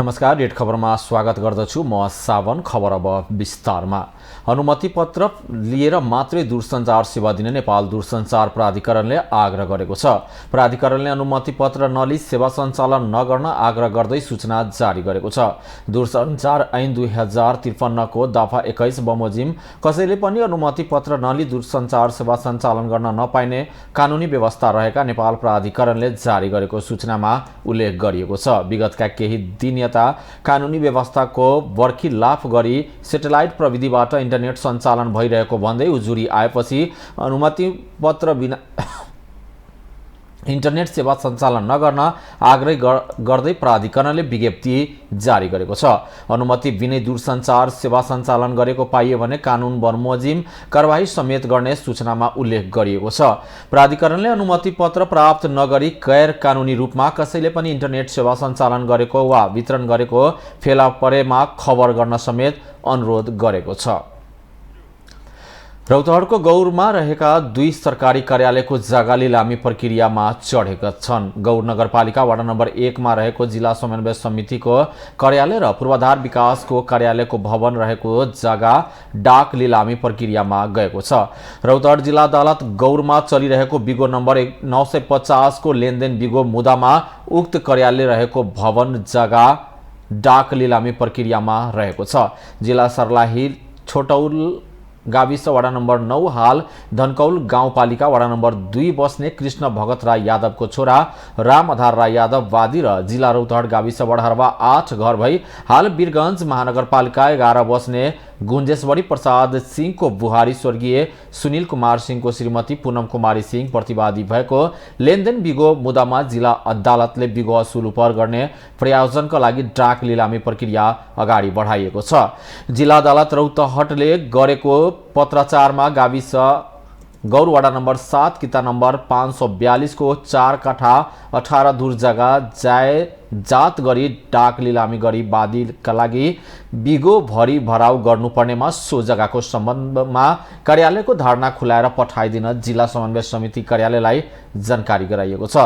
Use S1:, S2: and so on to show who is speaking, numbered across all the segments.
S1: नमस्कार, डेट खबरमा स्वागत गर्दछु। म सावन। खबर अब विस्तारमा। अनुमति पत्र लिएर मात्रै दूरसञ्चार सेवा दिने नेपाल दूरसञ्चार प्राधिकरणले आग्रह गरेको छ। प्राधिकरणले अनुमति पत्र नलिई सेवा सञ्चालन नगर्न आग्रह गर्दै सूचना जारी गरेको छ। दूरसञ्चार ऐन 2053 को दफा 21 बमोजिम कसैले पनि अनुमति पत्र नलिई दूरसञ्चार सेवा सञ्चालन गर्न नपाइने कानुनी व्यवस्था रहेका नेपाल प्राधिकरणले जारी गरेको सूचनामा उल्लेख गरिएको छ। विगतका केही दिन यता कानुनी व्यवस्थाको बर्खिलाफ गरी सेटेलाइट प्रविधिबाट इन्टरनेट सञ्चालन भइरहेको भन्दै उजुरी आएपछि अनुमति पत्र बिना इन्टरनेट सेवा सञ्चालन नगर्न आग्रह गर्दै प्राधिकरणले विज्ञप्ति जारी गरेको छ। अनुमति बिनै दूरसञ्चार सेवा सञ्चालन गरेको पाइयो भने कानुन बमोजिम कारबाही समेत गर्ने सूचनामा उल्लेख गरिएको छ। प्राधिकरणले अनुमति पत्र प्राप्त नगरी गैर कानुनी रूपमा कसैले पनि इन्टरनेट सेवा सञ्चालन गरेको वा वितरण गरेको फेला परेमा खबर गर्न समेत अनुरोध गरेको छ। रौतहटको गौरमा रहेका 2 सरकारी कार्यालयको जग्गा लिलामी प्रक्रियामा चढेका छन्। गौर नगरपालिका वडा नम्बर 1 मा रहेको जिल्ला समन्वय समितिको कार्यालय र पूर्वाधार विकासको कार्यालयको भवन रहेको जग्गा डाक लिलामी प्रक्रियामा गएको छ। रौतहट जिल्ला अदालत गौरमा चलिरहेको बिगो नम्बर 950 को लेनदेन बिगो मुद्दामा उक्त कार्यालय रहेको भवन जग्गा डाक लिलामी प्रक्रियामा रहेको छ। जिल्ला सर्लाही छोटौल गाविस वडा नम्बर 9 हाल धनकौल गाउँपालिका वडा नम्बर 2 बस्ने कृष्ण भगत राई यादवको छोरा राम आधार राई यादव वादी र जिल्ला रौतहट गाविस वडाहरुवा 8 घर भई हाल वीरगञ्ज महानगरपालिका 11 बस्ने गुन्जेश्वरी प्रसाद सिंहको बुहारी स्वर्गीय सुनिल कुमार सिंहको श्रीमती पूनम कुमारी सिंह प्रतिवादी भएको लेनदेन बिगो मुद्दामा जिल्ला अदालतले बिगो असुल उपर गर्ने प्रयोजनका लागि डाक लिलामी प्रक्रिया अगाडि बढाइएको छ। जिल्ला अदालत रौतहटले गरेको पत्राचारमा गाविस गौर वडा नम्बर 7 किता नम्बर 542 को 4 काठा 18 दूर जग्गा जात गरी डाक लिलामी गरी वादीका लागि बिगो भरी भराउ गर्नुपर्नेमा सो जग्गाको सम्बन्धमा कार्यालयको धारणा खुलाएर पठाइदिन जिल्ला समन्वय समिति कार्यालयलाई जानकारी गराइएको छ।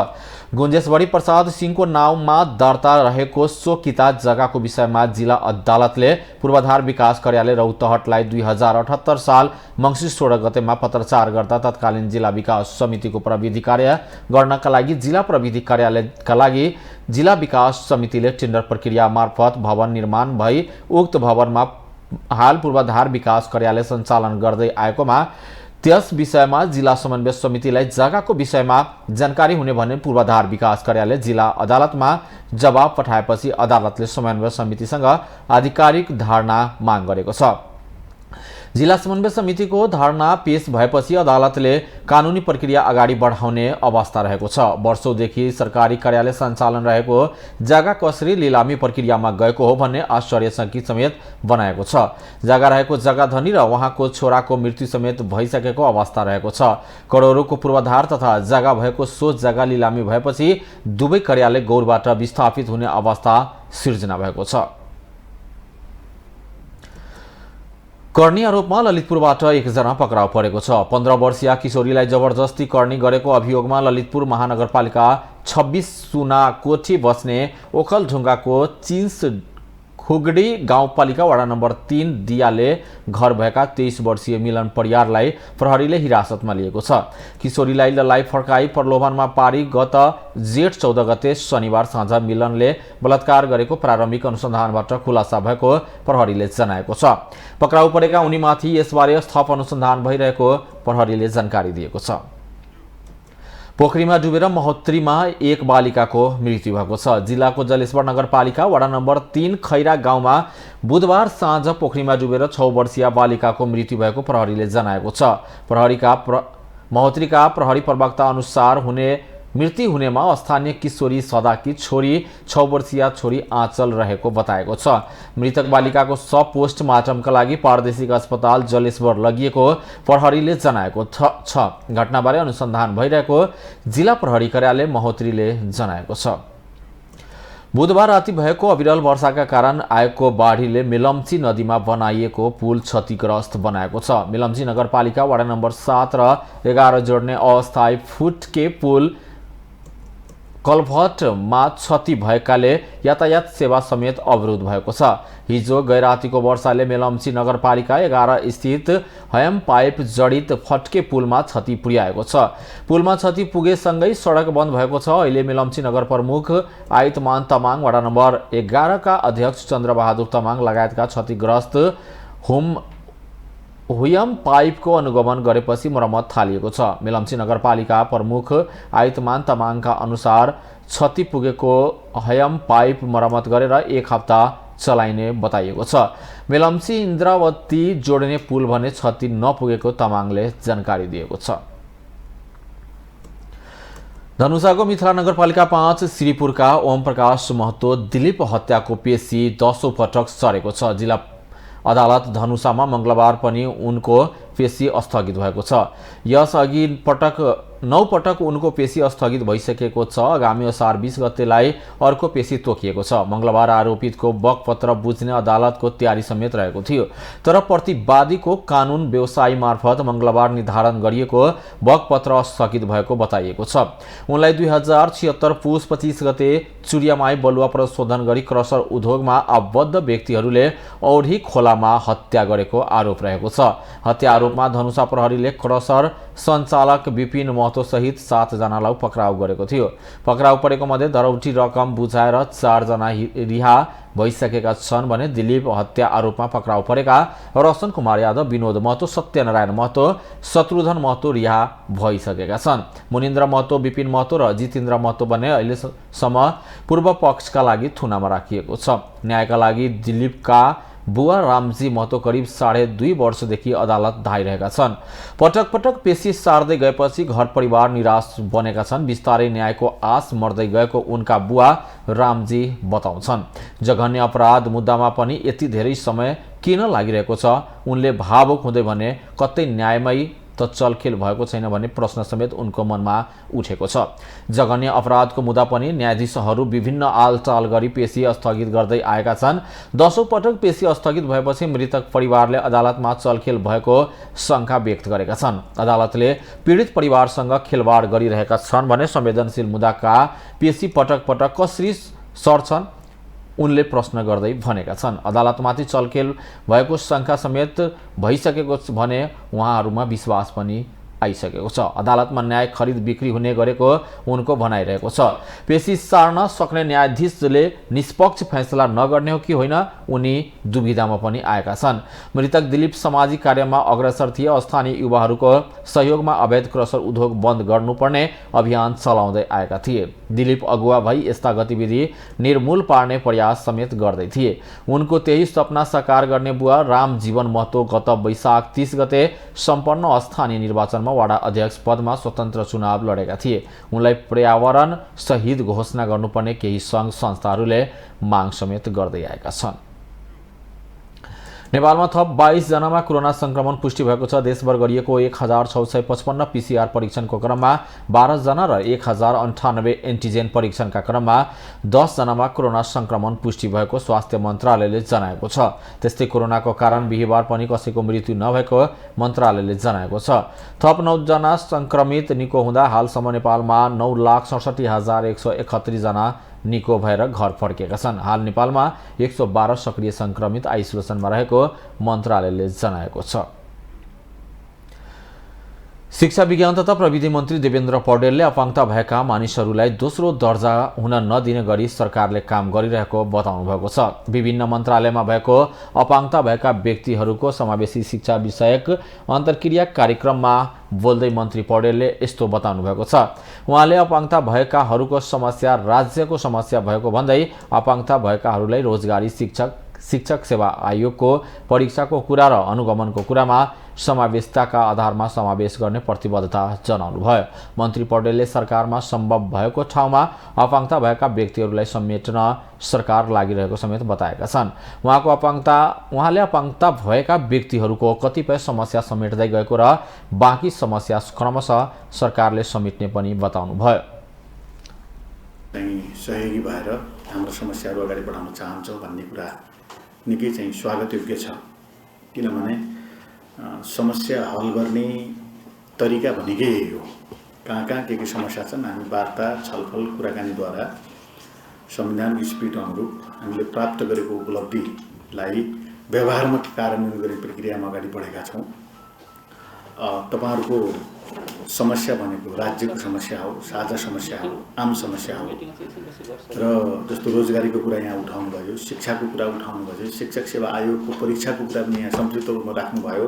S1: गुन्जेश्वरी प्रसाद सिंहको नाममा दर्ता रहेको सो किता जग्गाको विषयमा जिल्ला अदालतले पूर्वाधार विकास कार्यालय रौतहटलाई 2078 साल मङ्सिर 16 गतेमा पत्रचार गर्दा तत्कालीन जिल्ला विकास समितिको प्रविधि कार्य गर्नका लागि जिल्ला प्रविधि कार्यालयका लागि जिल्ला विकास समितिले टेन्डर प्रक्रिया मार्फत भवन निर्माण भई उक्त भवनमा हाल पूर्वाधार विकास कार्यालय सञ्चालन गर्दै आएकोमा त्यस विषयमा जिल्ला समन्वय समितिलाई जग्गाको विषयमा जानकारी हुने भने पूर्वाधार विकास कार्यालय जिल्ला अदालतमा जवाब पठाएपछि अदालतले समन्वय समितिसँग आधिकारिक धारणा माग गरेको छ। जिल्ला समन्वय समितिको धारणा पेश भएपछि अदालतले कानुनी प्रक्रिया अगाडि बढाउने अवस्था रहेको छ। वर्षौंदेखि सरकारी कार्यालय सञ्चालन रहेको जग्गा कसरी लिलामी प्रक्रियामा गएको हो भन्ने आश्चर्यचकित समेत बनाएको छ। जग्गा रहेको जग्गा धनी र उहाँको छोराको मृत्यु समेत भइसकेको अवस्था रहेको छ। करोडौंको पूर्वाधार तथा जग्गा भएको सो जग्गा लिलामी भएपछि दुवै कार्यालय गौरबाट विस्थापित हुने अवस्था सिर्जना भएको छ। कर्णी आरोपमा ललितपुरबाट एकजना पक्राउ परेको छ। 15 वर्षीय किशोरीलाई जबरजस्ती कर्णी गरेको अभियोगमा ललितपुर महानगरपालिका 26 सुनाकोठी बस्ने ओखलढुङ्गाको चिन्स खुगडी गाउँपालिका वडा नम्बर 3 दियाले घर भएका 23 वर्षीय मिलन परियारलाई प्रहरीले हिरासतमा लिएको छ। किशोरीलाई ललाई फर्काई प्रलोभनमा पारी गत जेठ 14 गते शनिबार साँझ मिलनले बलात्कार गरेको प्रारम्भिक अनुसन्धानबाट खुलासा भएको प्रहरीले जनाएको छ। पक्राउ परेका उनीमाथि यसबारे थप अनुसन्धान भइरहेको प्रहरीले जानकारी दिएको छ। पोखरीमा डुबेर महोत्तरीमा एक बालिकाको मृत्यु भएको छ। जिल्लाको जलेश्वर नगरपालिका वडा नम्बर 3 खैरा गाउँमा बुधबार साँझ पोखरीमा डुबेर 6 वर्षीय बालिकाको मृत्यु भएको प्रहरीले जनाएको छ। महोत्तरीका प्रहरी प्रवक्ता अनुसार मृत्यु हुनेमा स्थानीय किशोरी सदाकी छोरी 6 वर्षीय छोरी आँचल रहेको बताएको छ। मृतक बालिकाको शव पोस्टमार्टमका लागि प्रादेशिक अस्पताल जलेश्वर लगिएको प्रहरीले जनाएको छ। घटनाबारे अनुसन्धान भइरहेको जिल्ला प्रहरी कार्यालय महोत्तरीले जनाएको छ। बुधबार राति भएको अविरल वर्षाका कारण आएको बाढीले मेलम्ची नदीमा बनाइएको पुल क्षतिग्रस्त बनाएको छ। मेलम्ची नगरपालिका वडा नम्बर 7 र 11 जोड्ने अस्थायी फुटके पुल कलभटमा क्षति भएकाले यातायात सेवा समेत अवरुद्ध भएको छ। हिजो गैरातीको वर्षाले मेलम्ची नगरपालिका 11 स्थित हयम पाइप जडित फट्के पुलमा क्षति पुर्याएको छ। पुलमा क्षति पुगेसँगै सडक बन्द भएको छ। अहिले मेलम्ची नगर प्रमुख आइतमान तामाङ, वडा नम्बर 11 का अध्यक्ष चन्द्रबहादुर तामाङ लगायतका क्षतिग्रस्त हुयम पाइपको अनुगमन गरेपछि मर्मत थालिएको छ। मेलम्ची नगरपालिका प्रमुख आइतमान तामाङका अनुसार क्षति पुगेको हयम पाइप मर्मत गरेर 1 हप्ता चलाइने बताइएको छ। मेलम्ची इन्द्रावती जोड्ने पुल भने क्षति नपुगेको तामाङले जानकारी दिएको छ। धनुषाको मिथिला नगरपालिका 5 श्रीपुरका ओम प्रकाश महतो दिलीप हत्याको पेशी 10औं पटक सरेको छ। जिल्ला अदालत धनुषामा मंगलबार पनि उनको पेशी स्थगित भएको छ। यसअघि 9 पटक उनको पेशी स्थगित भइसकेको छ। आगामी असार 20 गतेलाई अर्को पेशी तोकिएको छ। मंगलबार आरोपितको बकपत्र बुझ्ने अदालतको तयारी समेत रहेको थियो, तर प्रतिवादीको कानुन व्यवसायी मार्फत मंगलबार निर्धारण गरिएको बकपत्र स्थगित भएको बताइएको छ। उनलाई 2076 पुस 25 गते चुरियामाई बलुवा प्रशोधन गरी क्रसर उद्योगमा आबद्ध व्यक्तिहरूले औढी खोलामा हत्या गरेको आरोप रहेको छ। हत्या आरोपमा धनुषा प्रहरीले क्रसर सञ्चालक विपिन महतो सहित 7 जनालाई पक्राउ गरेको थियो। पक्राउ परेको मध्ये धरौटी रकम बुझाएर 4 जना रिहा भइसकेका छन् भने दिलीप हत्या आरोपमा पक्राउ परेका रोशन कुमार यादव, विनोद महतो, सत्यनारायण महतो, शत्रुघ्न महतो रिहा भइसकेका छन्। मुनिन्द्र महतो, विपिन महतो र जितेन्द्र महतो भने अहिलेसम्म पूर्व पक्षका लागि थुनामा राखिएको छ। न्यायका लागि दिलीपका बुवा रामजी महतो करिब 2.5 वर्षदेखि अदालत धाइरहेका छन्। पटक पटक पेशी सार्दै गएपछि घर परिवार निराश बनेका छन्। बिस्तारै न्यायको आश मर्दै गएको उनका बुवा रामजी बताउँछन्। जघन्य अपराध मुद्दामा पनि यति धेरै समय किन लागिरहेको छ? उनले भावुक हुँदै भने कतै न्यायमै त चलखेल भएको छैन भन्ने प्रश्न समेत उनको मनमा उठेको छ। जघन्य अपराधको मुद्दा पनि न्यायाधीशहरू विभिन्न आलचाल गरी पेशी स्थगित गर्दै आएका छन्। 10औं पटक पेशी स्थगित भएपछि मृतक परिवारले अदालतमा चलखेल भएको शंका व्यक्त गरेका छन्। अदालतले पीडित परिवारसँग खेलवाड गरिरहेका छन् भने संवेदनशील मुद्दाका पेशी पटक पटक कसरी सर्छन् उनले प्रश्न गर्दै भनेका छन्। अदालतमाथि चलखेल भएको शंका समेत भइसकेको भने उहाँहरूमा विश्वास पनि आइसकेको छ। अदालतमा न्याय खरिद बिक्री हुने गरेको उनको भनाइरहेको छ। पेशी सार्न सक्ने न्यायाधीशले निष्पक्ष फैसला नगर्ने हो कि होइन, उनी दुविधामा पनि आएका छन्। मृतक दिलीप सामाजिक कार्यमा अग्रसर थिए। स्थानीय युवाहरूको सहयोगमा अवैध क्रसर उद्योग बन्द गर्नुपर्ने अभियान चलाउँदै आएका थिए। दिलीप अगुवा भई यस्ता गतिविधि निर्मूल पार्ने प्रयास समेत गर्दै थिए। उनको त्यही सपना साकार गर्ने बुवा राम जीवन महतो गत वैशाख 30 गते सम्पन्न स्थानीय निर्वाचन वाडा अध्यक्ष पदमा स्वतन्त्र चुनाव लडेका थिए। उनलाई पर्यावरण शहीद घोषणा गर्नुपर्ने केही संघ संस्थाहरूले माग समेत गर्दै आएका छन्। नेपालमा थप 22 जनामा कोरोना संक्रमण पुष्टि भएको छ। देशभर गरिएको 1655 पीसीआर परीक्षणको क्रममा 12 जना र 1098 एन्टिजेन परीक्षणका क्रममा 10 जनामा कोरोना संक्रमण पुष्टि भएको स्वास्थ्य मन्त्रालयले जनाएको छ। त्यस्तै कोरोनाको कारण बिहीबार पनि कसैको मृत्यु नभएको मन्त्रालयले जनाएको छ। थप 9 जना संक्रमित निको हुँदा हालसम्म नेपालमा 9,67,171 जना निको भएर घर फर्केका छन्। हाल नेपालमा 112 सक्रिय संक्रमित आइसोलेसनमा रहेको मन्त्रालयले जनाएको छ। शिक्षा विज्ञान तथा प्रविधि मन्त्री देवेन्द्र पौडेलले अपाङ्गता भएका मानिसहरूलाई दोस्रो दर्जा हुन नदिने गरी सरकारले काम गरिरहेको बताउनु भएको छ। विभिन्न मन्त्रालयमा भएको अपाङ्गता भएका व्यक्तिहरूको समावेशी शिक्षा विषयक अन्तर्क्रिया कार्यक्रममा बोल्दै मन्त्री पौडेलले यस्तो बताउनु भएको छ। उहाँले अपाङ्गता भएकाहरूको समस्या राज्यको समस्या भएको भन्दै अपाङ्गता भएकाहरूलाई रोजगारी शिक्षक सेवा आयोगको परीक्षाको कुरा र अनुगमनको कुरामा समावेशताका आधारमा समावेश गर्ने प्रतिबद्धता जनाउनु भयो। मन्त्री पौडेलले सरकारमा सम्भव भएको ठाउँमा अपाङ्गता भएका व्यक्तिहरूलाई समेट्न सरकार लागिरहेको समेत बताएका छन्। उहाँले अपाङ्गता भएका व्यक्तिहरूको कतिपय समस्या समेट्दै गएको र बाँकी समस्या क्रमशः सरकारले समेट्ने पनि बताउनु भयो।
S2: सहयोगी भएर हाम्रो समस्याहरू अगाडि बढाउन चाहन्छौँ भन्ने कुरा निकै चाहिँ स्वागतयोग्य छ। किनभने समस्या हल गर्ने तरिका भनेकै यही हो। कहाँ के समस्या छन् हामी वार्ता छलफल कुराकानीद्वारा संविधानको स्पिरिट अनुरूप हामीले प्राप्त गरेको उपलब्धिलाई व्यवहारमा कार्यान्वयन गर्ने प्रक्रियामा अगाडि बढेका छौँ। तपाईहरुको समस्या भनेको राज्यको समस्या हो, साझा समस्या हो, आम समस्या हो र जस्तो रोजगारीको कुरा यहाँ उठाउनु भयो, शिक्षाको कुरा उठाउनु भयो, शिक्षक सेवा आयोगको परीक्षाको कुरा पनि यहाँ संतृप्त रूपमा राख्नुभयो,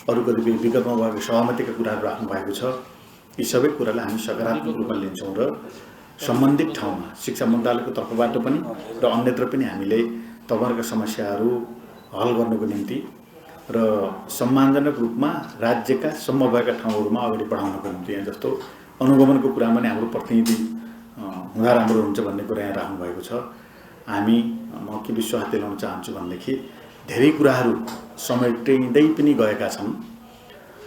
S2: अरू कतिपय विगतमा भएको सहमतिका कुराहरू राख्नु भएको छ। यी सबै कुरालाई हामी सकारात्मक रूपमा लिन्छौँ र सम्बन्धित ठाउँमा शिक्षा मन्त्रालयको तर्फबाट पनि र अन्यत्र पनि हामीले तपाईहरुका समस्याहरू हल गर्नको निम्ति र सम्मानजनक रूपमा राज्यका सम्म भएका ठाउँहरूमा अगाडि बढाउनको निम्ति यहाँ जस्तो अनुगमनको कुरामा नै हाम्रो प्रतिनिधि हुँदा राम्रो हुन्छ भन्ने कुरा यहाँ राख्नु भएको छ। हामी म के विश्वास दिलाउन चाहन्छु भनेदेखि धेरै कुराहरू समेटिँदै पनि गएका छन्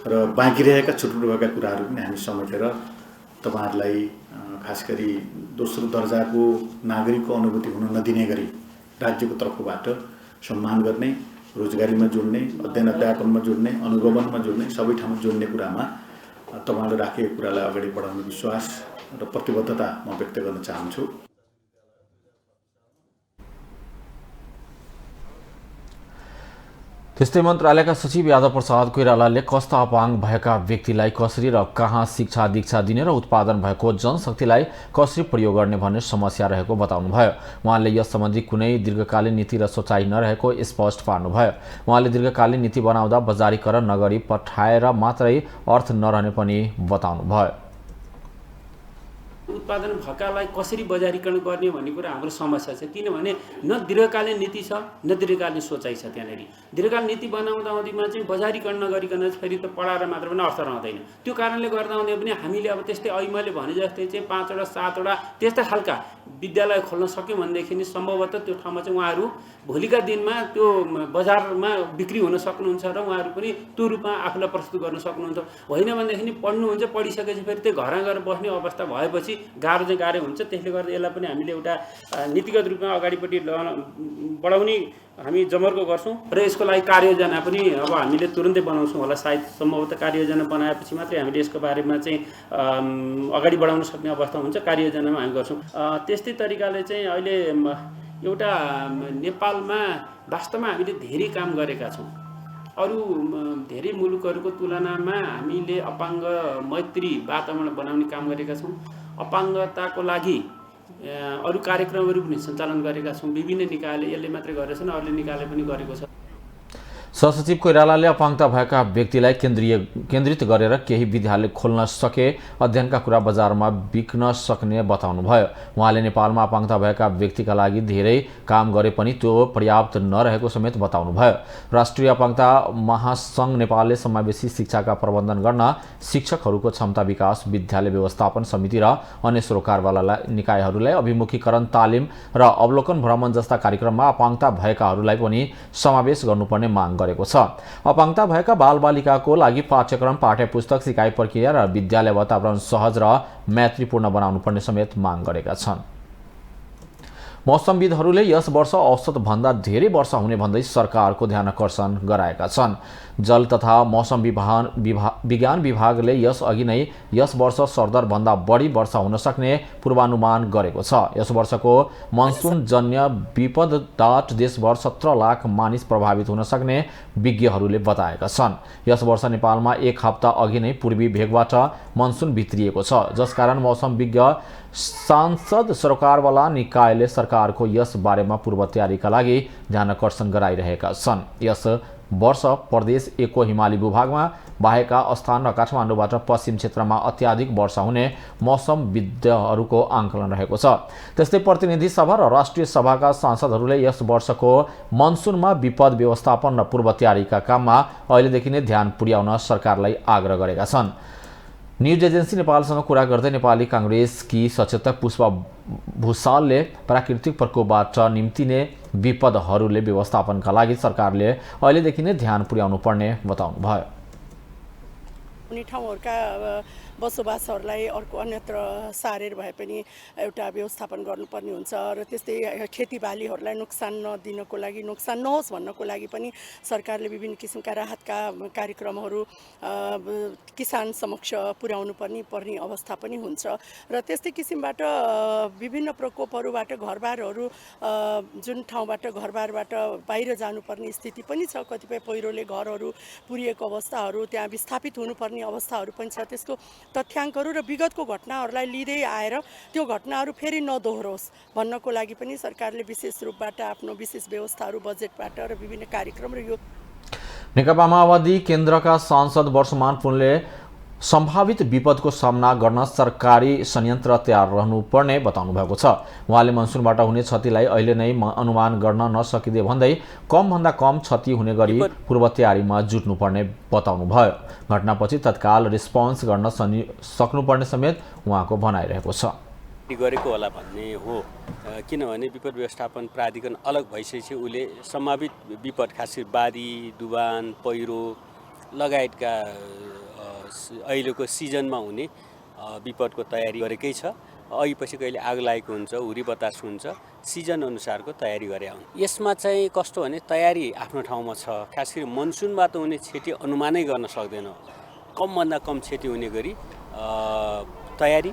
S2: र बाँकी रहेका छुटपुट भएका कुराहरू पनि हामी समेटेर तपाईहरुलाई खास गरी दोस्रो दर्जाको नागरिकको अनुभूति हुन नदिने गरी राज्यको तर्फबाट सम्मान गर्ने, रोजगारीमा जोड्ने, अध्ययन अध्यापनमा जोड्ने, अनुगमनमा जोड्ने, सबै ठाउँमा जोड्ने कुरामा तपाईहरुले राखेको कुरालाई अगाडि बढाउने विश्वास र प्रतिबद्धता म व्यक्त गर्न चाहन्छु।
S1: त्यस्तै मन्त्रालयका सचिव यादव प्रसाद कोइरालाले कस्ता अपाङ्ग भएका व्यक्तिलाई कसरी र कहाँ शिक्षा दीक्षा दिने र उत्पादन भएको जनशक्तिलाई कसरी प्रयोग गर्ने भन्ने समस्या रहेको बताउनुभयो। उहाँले यस सम्बन्धी कुनै दीर्घकालीन नीति र सोचाइ नरहेको स्पष्ट पार्नुभयो। उहाँले दीर्घकालीन नीति बनाउँदा बजारीकरण नगरी पठाएर मात्रै अर्थ नरहने पनि बताउनुभयो।
S3: उत्पादन भएकालाई कसरी बजारीकरण गर्ने भन्ने कुरा हाम्रो समस्या छ, किनभने न दीर्घकालीन नीति छ न दीर्घकालीन सोचाइ छ। त्यहाँनेरि दीर्घकालीन नीति बनाउँदामा चाहिँ बजारीकरण नगरिकन फेरि त पढाएर मात्र पनि अर्थ रहँदैन। त्यो कारणले गर्दा हुँदै पनि हामीले अब त्यस्तै अहिले मैले भने जस्तै चाहिँ 5 वटा 7 वटा त्यस्ता खालका विद्यालय खोल्न सक्यौँ भनेदेखि सम्भवतः त्यो ठाउँमा चाहिँ उहाँहरू भोलिका दिनमा त्यो बजारमा बिक्री हुन सक्नुहुन्छ र उहाँहरू पनि त्यो रूपमा आफूलाई प्रस्तुत गर्न सक्नुहुन्छ। होइन भनेदेखि पढ्नुहुन्छ, पढिसकेपछि फेरि त्यो घरमा गएर बस्ने अवस्था भएपछि गाह्रो हुन्छ। त्यसले गर्दा यसलाई पनि हामीले एउटा नीतिगत रूपमा अगाडिपट्टि बढाउने हामी जमर्को गर्छौँ र यसको लागि कार्ययोजना पनि अब हामीले तुरुन्तै बनाउँछौँ होला। सायद सम्भवतः कार्ययोजना बनाएपछि मात्रै हामीले यसको बारेमा चाहिँ अगाडि बढाउन सक्ने अवस्था हुन्छ। कार्ययोजनामा हामी गर्छौँ। त्यस्तै तरिकाले चाहिँ अहिले एउटा नेपालमा वास्तवमा हामीले धेरै काम गरेका छौँ। अरू धेरै मुलुकहरूको तुलनामा हामीले अपाङ्ग मैत्री वातावरण बनाउने काम गरेका छौँ। अपाङ्गताको लागि अरू कार्यक्रमहरू पनि सञ्चालन गरेका छौँ। विभिन्न निकायले यसले मात्रै गरेको छैन, अरूले निकायले पनि गरेको छ।
S1: सहसचिव कोइरालाले अपाङ्गता भएका व्यक्तिलाई केन्द्रित गरेर केही विद्यालय खोल्न सके अध्ययनका कुरा बजारमा बिक्न सक्ने बताउनुभयो। उहाँले नेपालमा अपाङ्गता भएका व्यक्तिका लागि धेरै काम गरे पनि त्यो पर्याप्त नरहेको समेत बताउनुभयो। राष्ट्रिय अपाङ्गता महासङ्घ नेपालले समावेशी शिक्षाका प्रबन्धन गर्न शिक्षकहरूको क्षमता विकास, विद्यालय व्यवस्थापन समिति र अन्य सरकारवाला निकायहरूलाई अभिमुखीकरण तालिम र अवलोकन भ्रमण जस्ता कार्यक्रममा अपाङ्गता भएकाहरूलाई पनि समावेश गर्नुपर्ने माग गरेको छ। अपाङ्गता भएका बालबालिकाको लागि पाठ्यक्रम, पाठ्यपुस्तक, सिकाइ प्रक्रिया र विद्यालय वातावरण सहज र मैत्रीपूर्ण बनाउनु पर्ने समेत माग गरेका छन्। मौसमविदहरूले यस वर्ष औसत भन्दा धेरै वर्षा हुने भन्दै सरकारको ध्यान आकर्षण गराएका छन्। जल तथा मौसम विज्ञान विभागले यस अघि नै यस वर्ष सरदर भन्दा बढी वर्षा हुन सक्ने पूर्वानुमान गरेको छ। यस वर्षको मनसुन जन्य विपदबाट देशभर 17 लाख मानिस प्रभावित हुन सक्ने विज्ञहरूले बताएका छन्। यस वर्ष नेपालमा 1 हप्ता अघि नै पूर्वी भेगबाट मनसुन भित्रिएको छ, जसकारण मौसम विज्ञ सांसद सरकारवाला निकायले सरकारको यस बारेमा पूर्व तयारीका लागि ध्यान आकर्षण गराइरहेका छन्। यस वर्ष प्रदेश 1 को हिमाली भूभागमा बाहेका स्थान र काठमाडौँबाट पश्चिम क्षेत्रमा अत्याधिक वर्षा हुने मौसम विद्हरूको आंकलन रहेको छ। त्यस्तै प्रतिनिधि सभा र राष्ट्रिय सभाका सांसदहरूले यस वर्षको मनसुनमा विपद व्यवस्थापन र पूर्व तयारीका काममा अहिलेदेखि नै ध्यान पुर्याउन सरकारलाई आग्रह गरेका छन्। न्यूज एजेन्सी नेपालसँग कुरा गर्दै नेपाली कांग्रेसकी सचेतक पुष्पा भूषालले प्राकृतिक प्रकोपबाट निम्तिने विपदहरूले व्यवस्थापनका लागि सरकारले अहिलेदेखि नै ध्यान पुर्याउनु पर्ने बताउनुभयो।
S4: कुनै ठाउँहरूका बसोबासहरूलाई अर्को अन्यत्र सारेर भए पनि एउटा व्यवस्थापन गर्नुपर्ने हुन्छ र त्यस्तै खेतीबालीहरूलाई नोक्सान नदिनको लागि, नोक्सान नहोस् भन्नको लागि पनि सरकारले विभिन्न किसिमका राहतका कार्यक्रमहरू किसान समक्ष पुर्याउनु पर्ने अवस्था पनि हुन्छ र त्यस्तै किसिमबाट विभिन्न प्रकोपहरूबाट घरबारहरू जुन ठाउँबाट घरबारबाट बाहिर जानुपर्ने स्थिति पनि छ, कतिपय पहिरोले घरहरू पुरिएको अवस्थाहरू, त्यहाँ विस्थापित हुनुपर्ने अवस्थाहरू पनि छ। त्यसको तथ्याङ्कहरू र विगतको घटनाहरूलाई लिँदै आएर त्यो घटनाहरू फेरि नदोहोरोस् भन्नको लागि पनि सरकारले विशेष रूपबाट आफ्नो विशेष व्यवस्थाहरू बजेटबाट र विभिन्न कार्यक्रम र यो
S1: नेकपा माओवादी केन्द्रका सांसद वर्षमान पुनले सम्भावित विपदको सामना गर्न सरकारी संयन्त्र तयार रहनुपर्ने बताउनु भएको छ। उहाँले मनसुनबाट हुने क्षतिलाई अहिले नै अनुमान गर्न नसकिँदै भन्दै कमभन्दा कम क्षति हुने गरी पूर्व तयारीमा जुट्नुपर्ने बताउनु भयो। घटनापछि तत्काल रिस्पोन्स गर्न सक्नुपर्ने समेत उहाँको भनाइरहेको छ।
S5: गरेको होला भन्ने हो, किनभने विपद व्यवस्थापन प्राधिकरण अलग भइसकेपछि उसले सम्भावित विपद खास गरी बाढी, डुबान, पहिरो लगायतका अहिलेको सिजनमा हुने विपदको तयारी गरेकै छ। अघिपछि कहिले आग लागेको हुन्छ, हुरी बतास हुन्छ, सिजन अनुसारको तयारी गरे हुन्। यसमा चाहिँ कस्तो भने तयारी आफ्नो ठाउँमा छ। खास गरी मनसुनबाट हुने क्षति अनुमानै गर्न सक्दैन, कमभन्दा कम क्षति हुने गरी तयारी।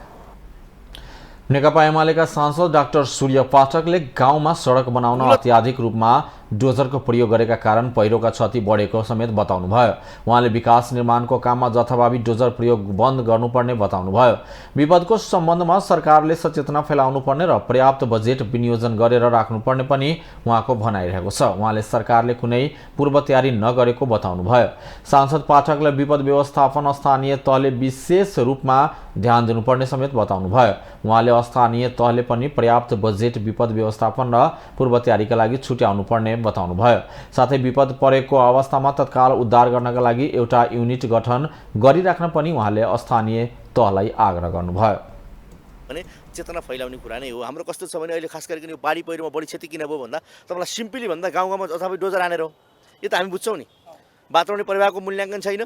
S1: नेकपा एमालेका सांसद डाक्टर सूर्य पाठकले गाउँमा सडक बनाउन अत्याधिक रूपमा डोजरको प्रयोग गरेका कारण पहिरोका क्षति बढेको समेत बताउनु भयो। उहाँले विकास निर्माणको काममा जथाभावी डोजर प्रयोग बन्द गर्नुपर्ने बताउनु भयो। विपदको सम्बन्धमा सरकारले सचेतना फैलाउनुपर्ने र पर्याप्त बजेट विनियोजन गरेर राख्नुपर्ने पनि उहाँको भनाइरहेको छ। उहाँले सरकारले कुनै पूर्व तयारी नगरेको बताउनु भयो। सांसद पाठकले विपद व्यवस्थापन स्थानीय तहले विशेष रूपमा ध्यान दिनुपर्ने समेत बताउनु भयो। उहाँले स्थानीय तहले पनि पर्याप्त बजेट विपद व्यवस्थापन र पूर्व तयारीका लागि छुट्याउनु पर्ने बताउनु भयो। साथै विपद परेको अवस्थामा तत्काल उद्धार गर्नका लागि एउटा युनिट गठन गरिराख्न पनि उहाँले स्थानीय तहलाई आग्रह गर्नुभयो।
S6: भने चेतना फैलाउने कुरा नै हो। हाम्रो कस्तो छ भने अहिले खास गरिकन यो बाढी पहिरोमा बढी क्षति किन भयो भन्दा तपाईँलाई सिम्पली भन्दा गाउँमा अथवा डोजर हानेर हो। यो त हामी बुझ्छौँ नि, वातावरण परिवारको मूल्याङ्कन छैन,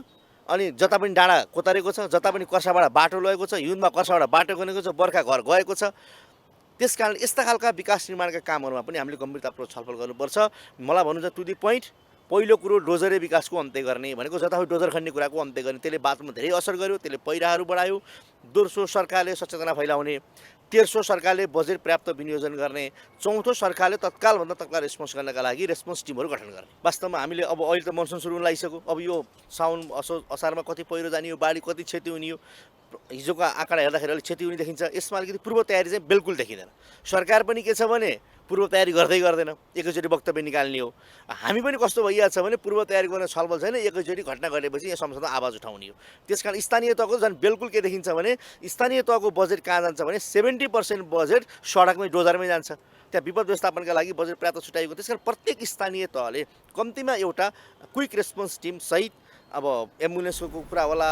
S6: अनि जता पनि डाँडा कोतारेको छ, जता पनि कर्साबाट बाटो लगेको छ, हिउँदमा कर्साबाट बाटो गनेको छ, बर्खा घर गएको छ। त्यसकारण यस्ता खालका विकास निर्माणका कामहरूमा पनि हामीले गम्भीरतापूर्वक छलफल गर्नुपर्छ। मलाई भन्नु छ टु दी पोइन्ट, पहिलो कुरो डोजरे विकासको अन्त्य गर्ने भनेको जताभावी डोजर खन्ने कुराको अन्त्य गर्ने, त्यसले बाटोमा धेरै असर गर्यो, त्यसले पहिराहरू बढायो। दोस्रो, सरकारले सचेतना फैलाउने। तेस्रो, सरकारले बजेट पर्याप्त विनियोजन गर्ने। चौथो, सरकारले तत्कालभन्दा तत्काल रेस्पोन्स गर्नका लागि रेस्पोन्स टिमहरू गठन गर्ने। वास्तवमा हामीले अब अहिले त मनसुन सुरु हुन लागिसक्यो। अब यो साउन असारमा कति पहिरो जाने हो, बाढी कति क्षति हुने हो, हिजोको आँकडा हेर्दाखेरि अलिक क्षति हुने देखिन्छ। यसमा अलिकति पूर्व तयारी चाहिँ बिल्कुल देखिँदैन। सरकार पनि के छ भने पूर्व तयारी गर्दै गर्दैन, एकैचोटि वक्तव्य निकाल्ने हो। हामी पनि कस्तो भइरहेको छ भने पूर्व तयारी गर्ने छलफल छैन, एकैचोटि घटना घटेपछि यहाँ संसदमा आवाज उठाउने हो। त्यसकारण स्थानीय तहको झन् बिल्कुल के देखिन्छ भने स्थानीय तहको बजेट कहाँ जान्छ भने 70% बजेट सडकमै डोजरमै जान्छ। त्यहाँ विपद व्यवस्थापनका लागि बजेट पर्याप्त छुट्याएको। त्यसकारण प्रत्येक स्थानीय तहले कम्तीमा एउटा क्विक रेस्पोन्स टिम सहित अब एम्बुलेन्सको कुरा होला।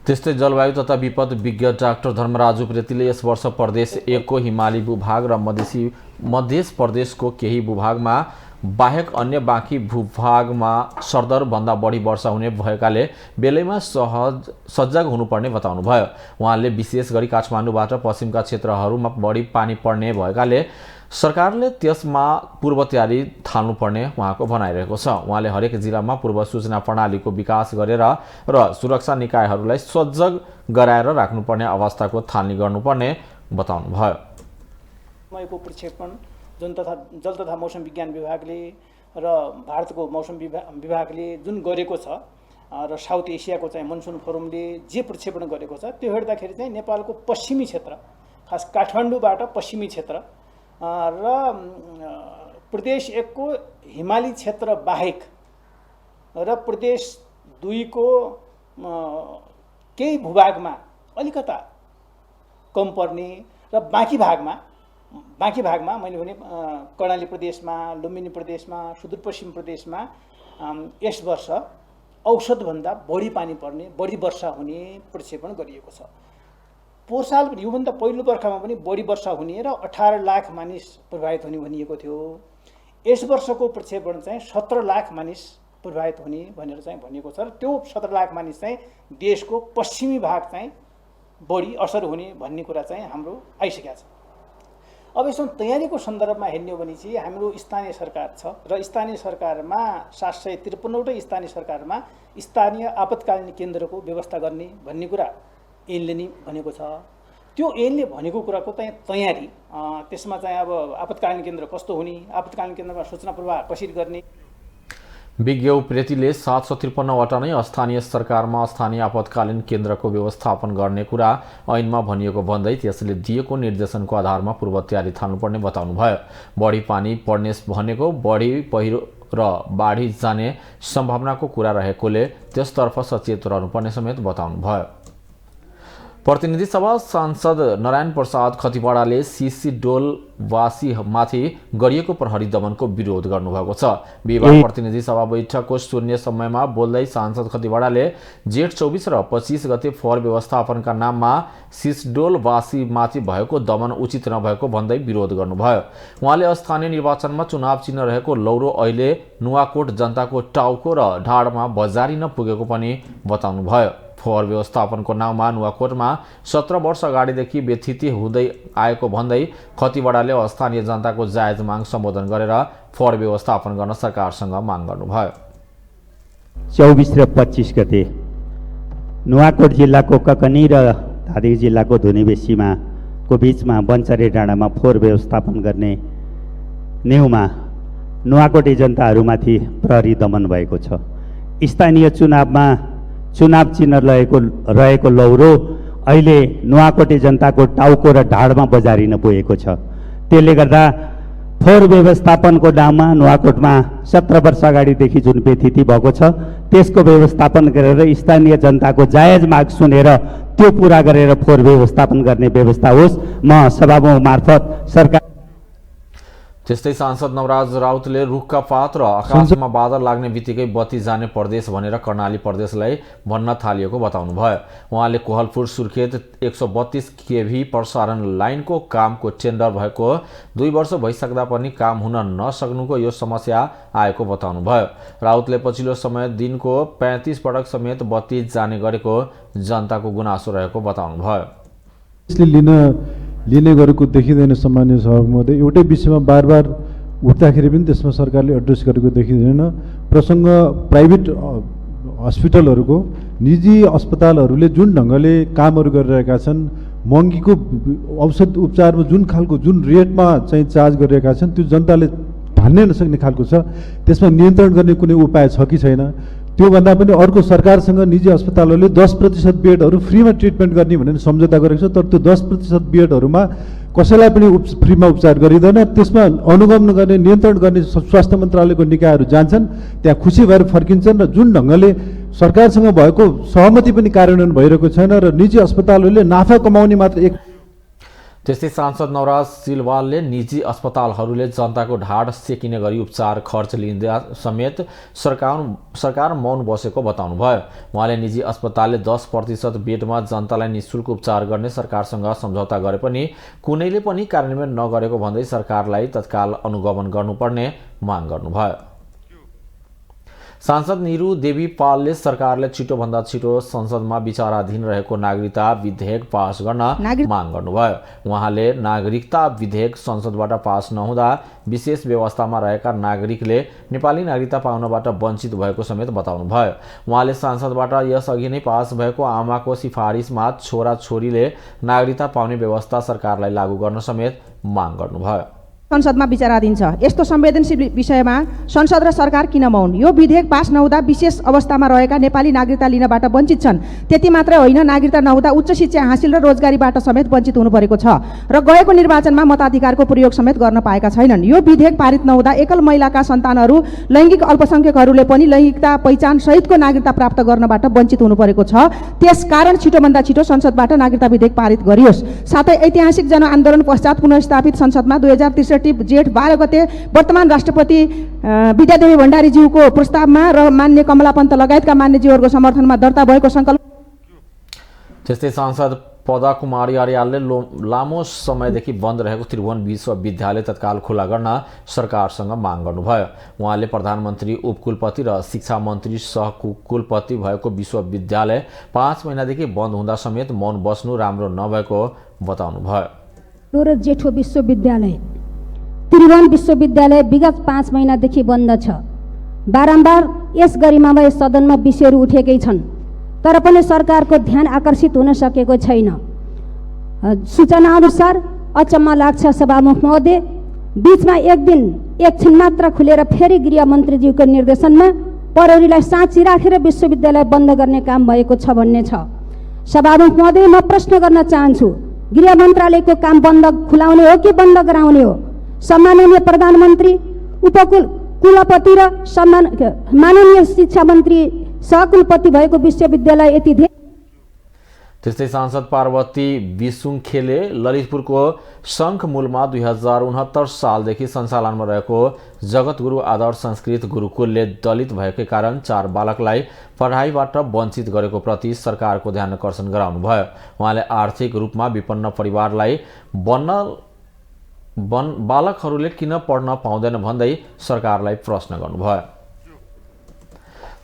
S1: त्यस्तै जलवायु तथा विपद विज्ञ डाक्टर धर्मराज उप्रेतीले यस वर्ष प्रदेश 1 को हिमाली भूभाग र मध्य प्रदेशको केही भूभागमा बाहेक अन्य बाँकी भूभागमा सरदरभन्दा बढी वर्षा हुने भएकाले बेलैमा सजग हुनुपर्ने बताउनु भयो। उहाँले विशेष गरी काठमाडौँबाट पश्चिमका क्षेत्रहरूमा बढी पानी पर्ने भएकाले सरकारले त्यसमा पूर्व तयारी थाल्नुपर्ने उहाँको भनाइरहेको छ। उहाँले हरेक जिल्लामा पूर्व सूचना प्रणालीको विकास गरेर र सुरक्षा निकायहरूलाई सजग गराएर राख्नुपर्ने अवस्थाको थालनी गर्नुपर्ने बताउनु भयो।
S7: समयको प्रक्षेपण जुन जल तथा मौसम विज्ञान विभागले र भारतको मौसम विभागले जुन गरेको छ र साउथ एसियाको चाहिँ मनसुन फोरमले जे प्रक्षेपण गरेको छ त्यो हेर्दाखेरि चाहिँ नेपालको पश्चिमी क्षेत्र, खास काठमाडौँबाट पश्चिमी क्षेत्र र प्रदेश 1 को हिमाली क्षेत्र बाहेक र प्रदेश 2 को केही भूभागमा अलिकता कम पर्ने र बाँकी भागमा मैले भने कर्णाली प्रदेशमा, लुम्बिनी प्रदेशमा, सुदूरपश्चिम प्रदेशमा यस वर्ष औसतभन्दा बढी पानी पर्ने, बढी वर्षा हुने प्रक्षेपण गरिएको छ। पोहोर साल योभन्दा पहिलो बर्खामा पनि बढी वर्षा हुने र 18 लाख मानिस प्रभावित हुने भनिएको थियो। यस वर्षको प्रक्षेपण चाहिँ 17 लाख मानिस प्रभावित हुने भनेर चाहिँ भनिएको छ र त्यो 17 लाख मानिस चाहिँ देशको पश्चिमी भाग चाहिँ बढी असर हुने भन्ने कुरा चाहिँ हाम्रो आइसकेको छ। अब यसमा तयारीको सन्दर्भमा हेर्ने हो भने चाहिँ हाम्रो स्थानीय सरकार छ र स्थानीय सरकारमा 753वटै स्थानीय सरकारमा स्थानीय आपतकालीन केन्द्रको व्यवस्था गर्ने भन्ने कुरा ऐनले नै भनेको छ। त्यो ऐनले भनेको कुराको चाहिँ तयारी त्यसमा चाहिँ अब आपतकालीन केन्द्र कस्तो हुने, आपतकालीन केन्द्रमा सूचना प्रवाह कसरी गर्ने।
S1: विज्ञ उप्रेतीले 753वटा नै स्थानीय सरकारमा स्थानीय आपतकालीन केन्द्रको व्यवस्थापन गर्ने कुरा ऐनमा भनिएको भन्दै त्यसले दिएको निर्देशनको आधारमा पूर्व तयारी थाल्नुपर्ने बताउनुभयो। बढी पानी पर्ने भनेको बढी पहिरो र बाढी जाने सम्भावनाको कुरा रहेकोले त्यसतर्फ सचेत रहनुपर्ने समेत बताउनुभयो। प्रतिनिधि सभा सांसद नारायण प्रसाद खतिवड़ाले सिसिडोलवासीमाथि गरिएको प्रहरी दमनको विरोध गर्नुभएको छ। बिहिबार प्रतिनिधि सभा बैठकको शून्य समयमा बोल्दै सांसद खतिवड़ाले जेठ 24 र 25 गते फोहोर व्यवस्थापनका नाममा सिसिडोलवासीमाथि भएको दमन उचित नभएको भन्दै विरोध गर्नुभयो। उहाँले स्थानीय निर्वाचनमा चुनाव चिन्ह रहेको लौरो अहिले नुवाकोट जनताको टाउको र ढाडमा बजारी नपुगेको पनि बताउनुभयो। फोहोर व्यवस्थापनको नाउँमा नुवाकोटमा 17 वर्ष अगाडिदेखि व्यथिति हुँदै आएको भन्दै खतिवड़ाले स्थानीय जनताको जायज माग सम्बोधन गरेर फोहोर व्यवस्थापन गर्न सरकारसँग माग गर्नुभयो।
S8: 24 र 25 गते नुवाकोट जिल्लाको ककनी र धादिङ जिल्लाको धुनीबेसीमा को बीचमा बन्चरे डाँडामा फोहोर व्यवस्थापन गर्ने नेउमा नुवाकोटे जनताहरूमाथि प्रहरी दमन भएको छ। स्थानीय चुनावमा चुनाव चिन्ह रहेको लौरो अहिले नुवाकोटे जनताको टाउको र ढाडमा बजारिन पुगेको छ। त्यसले गर्दा फोहोर व्यवस्थापनको नाममा नुवाकोटमा 17 वर्ष अगाडिदेखि जुन व्यथिति भएको छ त्यसको व्यवस्थापन गरेर स्थानीय जनताको जायज माग सुनेर त्यो पुरा गरेर फोहोर व्यवस्थापन गर्ने व्यवस्था होस्। म सभामुख मार्फत सरकार।
S1: त्यस्तै सांसद नवराज राउतले रुखका पात र आकाशमा बादल लाग्ने बित्तिकै बत्ती जाने प्रदेश भनेर कर्णाली प्रदेशलाई भन्न थालिएको बताउनुभयो। उहाँले कोहलपुर सुर्खेत 132 केभी प्रसारण लाइनको कामको टेन्डर भएको 2 वर्ष भइसक्दा पनि काम हुन नसक्नुको यो समस्या आएको बताउनुभयो। राउतले पछिल्लो समय दिनको 35 पटक समेत बत्ती जाने गरेको जनताको गुनासो रहेको बताउनुभयो।
S9: लिने गरेको देखिँदैन। सामान्य सभामध्ये एउटै विषयमा बार उठ्दाखेरि पनि त्यसमा सरकारले एड्रेस गरेको देखिँदैन। प्रसङ्ग प्राइभेट हस्पिटलहरूको निजी अस्पतालहरूले जुन ढङ्गले कामहरू गरिरहेका छन्, महँगीको औषध उपचारमा जुन रेटमा चाहिँ चार्ज गरिरहेका छन् त्यो जनताले धान्नै नसक्ने खालको छ। त्यसमा नियन्त्रण गर्ने कुनै उपाय छ कि छैन? त्योभन्दा पनि अर्को सरकारसँग निजी अस्पतालहरूले 10% बेडहरू फ्रीमा ट्रिटमेन्ट गर्ने भनेर सम्झौता गरेको छ। तर त्यो 10% बेडहरूमा कसैलाई पनि फ्रीमा उपचार गरिँदैन। त्यसमा अनुगमन गर्ने नियन्त्रण गर्ने स्वास्थ्य मन्त्रालयको निकायहरू जान्छन्, त्यहाँ खुसी भएर फर्किन्छन् र जुन ढङ्गले सरकारसँग भएको सहमति पनि कार्यान्वयन भइरहेको छैन र निजी अस्पतालहरूले नाफा कमाउने मात्र एक।
S1: त्यस्तै सांसद नवराज सिलवालले निजी अस्पतालहरूले जनताको ढाड सेकिने गरी उपचार खर्च लिँदा समेत सरकार मौन बसेको बताउनुभयो। उहाँले निजी अस्पतालले 10% बेडमा जनतालाई निःशुल्क उपचार गर्ने सरकारसँग सम्झौता गरे पनि कुनैले पनि कार्यान्वयन नगरेको भन्दै सरकारलाई तत्काल अनुगमन गर्नुपर्ने माग गर्नुभयो। सांसद निरु देवी पालले सरकारले छिटोभन्दा छिटो संसदमा विचाराधीन रहेको नागरिकता विधेयक पास गर्न माग गर्नुभयो। उहाँले नागरिकता विधेयक संसदबाट पास नहुँदा विशेष व्यवस्थामा रहेका नागरिकले नेपाली नागरिकता पाउनबाट वञ्चित भएको समेत बताउनुभयो। उहाँले सांसदबाट यसअघि नै पास भएको आमाको सिफारिसमा छोराछोरीले नागरिकता पाउने व्यवस्था सरकारलाई लागू गर्न समेत माग गर्नुभयो।
S10: संसदमा विचाराधीन छ। यस्तो संवेदनशील विषयमा संसद र सरकार किन मौन? यो विधेयक पास नहुँदा विशेष अवस्थामा रहेका नेपाली नागरिकता लिनबाट वञ्चित छन्। त्यति मात्रै होइन, नागरिकता नहुँदा उच्च शिक्षा हासिल र रोजगारीबाट समेत वञ्चित हुनु परेको छ र गएको निर्वाचनमा मताधिकारको प्रयोग समेत गर्न पाएका छैनन्। यो विधेयक पारित नहुँदा एकल महिलाका सन्तानहरू, लैङ्गिक अल्पसंख्यकहरूले पनि लैङ्गिकता पहिचान सहितको नागरिकता प्राप्त गर्नबाट वञ्चित हुनु परेको छ। त्यसकारण छिटोभन्दा छिटो संसदबाट नागरिकता विधेयक पारित गरियोस्। साथै ऐतिहासिक जनआन्दोलन पश्चात पुनर्स्थापित संसदमा 2063 जेठ 12 गते वर्तमान राष्ट्रपति विद्यादेवी भण्डारीज्यूको प्रस्तावमा र मान्य कमला पन्त लगायतका मान्यज्यूहरूको समर्थनमा दर्ता भएको संकल्प।
S1: त्यस्तै सांसद पदा कुमारी अर्यालले लामो समयदेखि बन्द रहेको त्रिभुवन विश्वविद्यालय तत्काल खुला गर्न सरकारसँग माग गर्नुभयो। उहाँले प्रधानमन्त्री उपकुलपति र शिक्षा मन्त्री सहकुलपति भएको विश्वविद्यालय 5 महिनादेखि बन्द हुँदा समेत मौन बस्नु राम्रो नभएको बताउनुभयो।
S11: र जेठो विश्वविद्यालय त्रिभुवन विश्वविद्यालय विगत 5 महिनादेखि बन्द छ। बारम्बार यस गरिमामय सदनमा विषयहरू उठेकै छन्, तर पनि सरकारको ध्यान आकर्षित हुन सकेको छैन। सूचना अनुसार अचम्म लाग्छ सभामुख महोदय, बीचमा एक दिन एकछिन मात्र खुलेर फेरि गृह मन्त्रीज्यूको निर्देशनमा प्रहरीलाई साँची राखेर विश्वविद्यालय बन्द गर्ने काम भएको छ भन्ने छ। सभामुख महोदय, म प्रश्न गर्न चाहन्छु, गृह मन्त्रालयको काम बन्द खुलाउने हो कि बन्द गराउने हो? सम्माननीय प्रधानमन्त्री, उपकुलपति र माननीय शिक्षा मन्त्री सहकुलपति भएको विश्वविद्यालय यति धेरै।
S1: त्यस्तै सांसद पार्वती विसुङखेले ललितपुरको शङ्खमूलमा 2069 सालदेखि सञ्चालनमा रहेको जगतगुरु आदर्श संस्कृत गुरुकुलले दलित भएकै कारण 4 बालकलाई पढाइबाट वञ्चित गरेको प्रति सरकारको ध्यान आकर्षण गराउनुभयो। उहाँले आर्थिक रूपमा विपन्न परिवारलाई बालकहरूले किन पढ्न पाउँदैन भन्दै सरकारलाई प्रश्न गर्नुभयो।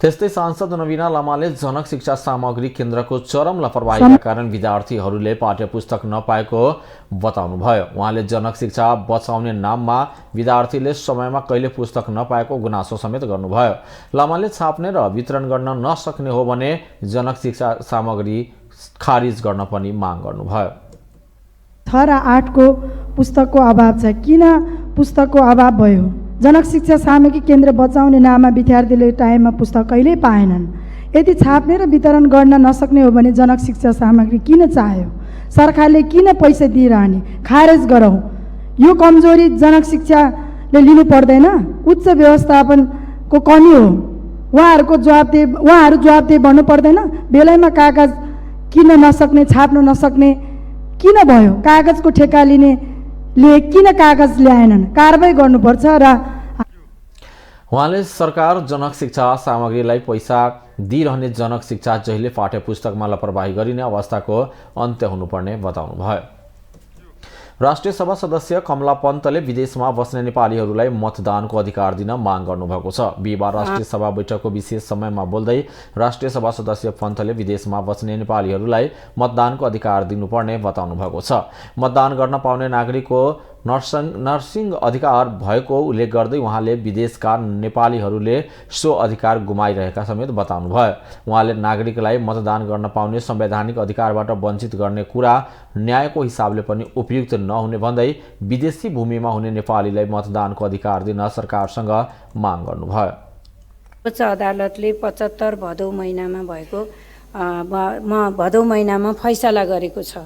S1: त्यस्तै सांसद नवीना लामाले जनक शिक्षा सामग्री केन्द्रको चरम लापरवाहीका कारण विद्यार्थीहरूले पाठ्यपुस्तक नपाएको बताउनुभयो। उहाँले जनक शिक्षा बचाउने नाममा विद्यार्थीले समयमा कहिले पुस्तक नपाएको गुनासो समेत गर्नुभयो। लामाले छाप्ने र वितरण गर्न नसक्ने हो भने जनक शिक्षा सामग्री खारिज गर्न पनि माग गर्नुभयो।
S12: 6 र 8 को पुस्तकको अभाव छ। किन पुस्तकको अभाव भयो? जनक शिक्षा सामग्री केन्द्र बचाउने नाममा विद्यार्थीले टाइममा पुस्तक कहिल्यै पाएनन्। यदि छाप्ने र वितरण गर्न नसक्ने हो भने जनक शिक्षा सामग्री किन चाहियो? सरकारले किन पैसा दिइरहने? खारेज गरौँ। यो कमजोरी जनक शिक्षाले लिनु पर्दैन। उच्च व्यवस्थापनको कमी हो। उहाँहरू जवाबदेही बन्नु पर्दैन। बेलैमा कागज किन नसक्ने, छाप्न नसक्ने किन भयो? कागजको ठेक्का लिनेले किन कागज ल्याएनन्? कारबाही गर्नुपर्छ। र
S1: उहाँले सरकार जनक शिक्षा सामग्रीलाई पैसा दिइरहने जनक शिक्षा जहिले पाठ्यपुस्तकमा लापरवाही गरिने अवस्थाको अन्त्य हुनुपर्ने बताउनुभयो। राष्ट्रिय सभा सदस्य कमला पन्तले विदेशमा बस्ने नेपालीहरूलाई मतदानको अधिकार दिन माग गर्नुभएको छ। बिहिबार राष्ट्रिय सभा बैठकको विशेष समयमा बोल्दै राष्ट्रिय सभा सदस्य पन्तले विदेशमा बस्ने नेपालीहरूलाई मतदानको अधिकार दिनुपर्ने बताउनु भएको छ। मतदान गर्न पाउने नागरिकको नर्सिङ अधिकार भएको उल्लेख गर्दै उहाँले विदेशका नेपालीहरूले सो अधिकार गुमाइरहेका समेत बताउनुभयो। उहाँले नागरिकलाई मतदान गर्न पाउने संवैधानिक अधिकारबाट वञ्चित गर्ने कुरा न्यायको हिसाबले पनि उपयुक्त नहुने भन्दै विदेशी भूमिमा हुने नेपालीलाई मतदानको अधिकार दिन सरकारसँग माग गर्नुभयो।
S13: उच्च अदालतले 75 भदौ महिनामा भएको भदौ महिनामा फैसला गरेको छ।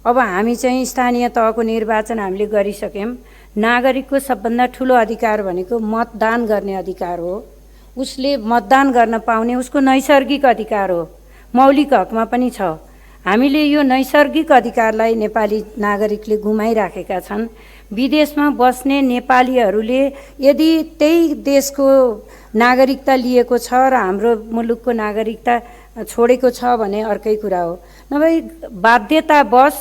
S13: अब हामी चाहिँ स्थानीय तहको निर्वाचन हामीले गरिसक्यौँ। नागरिकको सबभन्दा ठुलो अधिकार भनेको मतदान गर्ने अधिकार हो। उसले मतदान गर्न पाउने उसको नैसर्गिक अधिकार हो, मौलिक हकमा पनि छ। हामीले यो नैसर्गिक अधिकारलाई नेपाली नागरिकले गुमाइराखेका छन्। विदेशमा बस्ने नेपालीहरूले यदि त्यही देशको नागरिकता लिएको छ र हाम्रो मुलुकको नागरिकता छोडेको छ भने अर्कै कुरा हो। नभए बाध्यतावश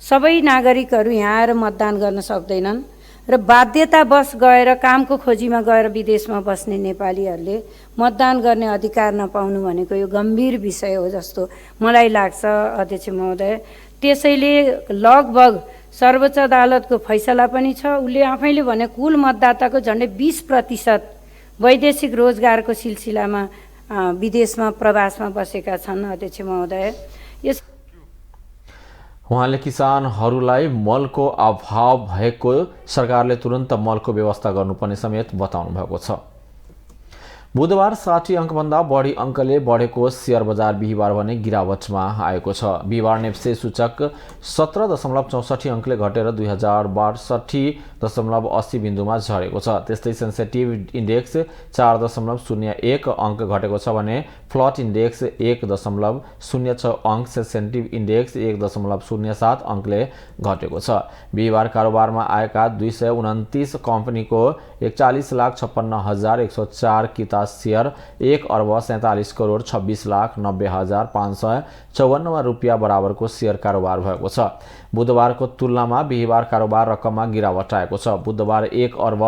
S13: सबै नागरिकहरू यहाँ आएर मतदान गर्न सक्दैनन् र बाध्यतावश गएर कामको खोजीमा गएर विदेशमा बस्ने नेपालीहरूले मतदान गर्ने अधिकार नपाउनु भनेको यो गम्भीर विषय हो जस्तो मलाई लाग्छ अध्यक्ष महोदय। त्यसैले लगभग सर्वोच्च अदालतको फैसला पनि छ। उसले आफैले भने कुल मतदाताको झन्डै 20% वैदेशिक रोजगारको सिलसिलामा विदेशमा प्रवासमा बसेका छन् अध्यक्ष महोदय। यस
S1: उहाँले किसानहरूलाई मलको अभाव भएको सरकारले तुरन्त मलको व्यवस्था गर्नुपर्ने समेत बताउनु भएको छ। बुधबार 60 अङ्कभन्दा बढी अङ्कले बढेको शेयर बजार बिहिबार भने गिरावटमा आएको छ। बिहिबार नेप्से सूचक 17.64 अङ्कले घटेर 2062.80 बिन्दुमा झरेको छ। त्यस्तै सेन्सेटिभ इन्डेक्स 4.01 अङ्क घटेको छ भने फ्लट इन्डेक्स 1.06 अङ्क, सेन्सेटिभ इन्डेक्स 1.07 अङ्कले घटेको छ। बिहिबार कारोबारमा आएका 229 कम्पनीको 41,56,104 किता शेयर 1 अर्ब 47 करोड 26 लाख 90 हजार 554 रुपियाँ बराबरको शेयर कारोबार भएको छ। बुधबारको तुलनामा बिहीबार कारोबार रकममा गिरावट आएको छ। बुधबार 1 अर्ब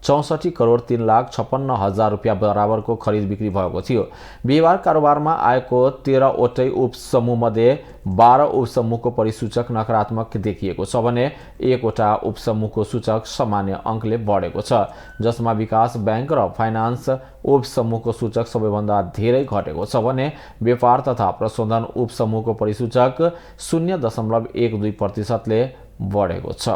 S1: 64 करोड 3 लाख 56 हजार रुपियाँ बराबरको खरिद बिक्री भएको थियो। बिहीबार कारोबारमा आएको 13 वटै उपसमूहमध्ये 12 उपसमूहको परिसूचक नकारात्मक देखिएको छ भने 1 वटा उपसमूहको सूचक सामान्य अङ्कले बढेको छ, जसमा विकास बैंक र फाइनान्स उपसमूहको सूचक सबैभन्दा धेरै घटेको छ भने व्यापार तथा प्रशोधन उपसमूहको परिसूचक 0.12% बढेको छ।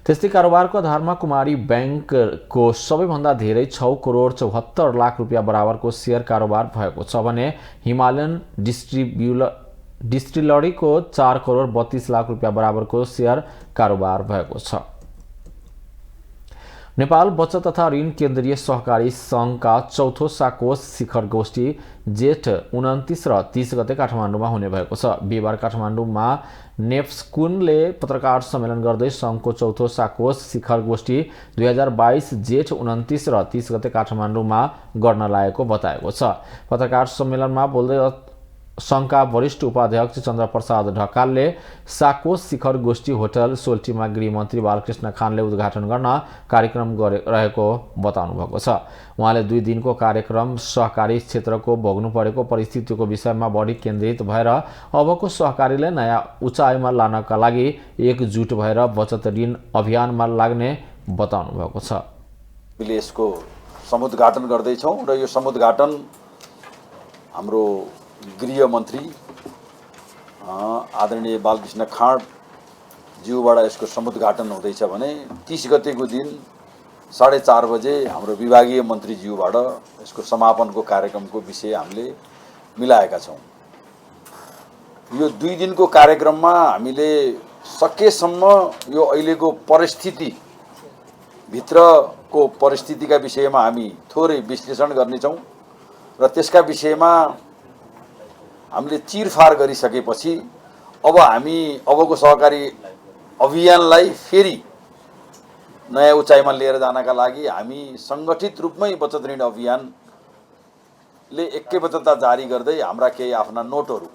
S1: त्यस्तै कारोबारको आधारमा कुमारी बैंकको सबैभन्दा धेरै 6 करोड 74 लाख रुपियाँ बराबरको शेयर कारोबार भएको छ भने हिमालयन डिस्टिलरीको 4 करोड 32 लाख रुपियाँ बराबरको शेयर कारोबार भएको छ। नेपाल बचत तथा ऋण केन्द्रीय सहकारी सङ्घका चौथो साकोस शिखर गोष्ठी जेठ 29 र 30 गते काठमाडौँमा हुने भएको छ। बिहीबार काठमाडौँमा नेप्सकुनले पत्रकार सम्मेलन गर्दै सङ्घको चौथो साकोस शिखर गोष्ठी 2022 जेठ 29 र 30 गते काठमाडौँमा गर्न लागेको बताएको छ। पत्रकार सम्मेलनमा बोल्दै सङ्घका वरिष्ठ उपाध्यक्ष चन्द्रप्रसाद ढकालले साकोस शिखर गोष्ठी होटल सोल्टीमा गृहमन्त्री बालकृष्ण खानले उद्घाटन गर्न कार्यक्रम रहेको बताउनु भएको छ। उहाँले 2 दिनको कार्यक्रम सहकारी क्षेत्रको भोग्नु परेको परिस्थितिको विषयमा बढी केन्द्रित भएर अबको सहकारीले नयाँ उचाइमा लानका लागि एकजुट भएर बचत ऋण अभियानमा लाग्ने बताउनु भएको छ।
S14: हामीले यसको समुद्घाटन गर्दैछौँ र यो समुद्घाटन हाम्रो गृह मन्त्री आदरणीय बालकृष्ण खाँड ज्यूबाट यसको समुद्घाटन हुँदैछ भने 30 गतेको दिन 4:30 बजे हाम्रो विभागीय मन्त्रीज्यूबाट यसको समापनको कार्यक्रमको विषय हामीले मिलाएका छौँ। यो 2 दिनको कार्यक्रममा हामीले सकेसम्म यो अहिलेको परिस्थिति भित्रको परिस्थितिका विषयमा हामी थोरै विश्लेषण गर्नेछौँ र त्यसका विषयमा हामीले चिरफार गरिसकेपछि अब हामी अबको सहकारी अभियानलाई फेरि नयाँ उचाइमा लिएर जानका लागि हामी सङ्गठित रूपमै बचत ऋण अभियानले एकैबद्धता जारी गर्दै हाम्रा केही आफ्ना नोटहरू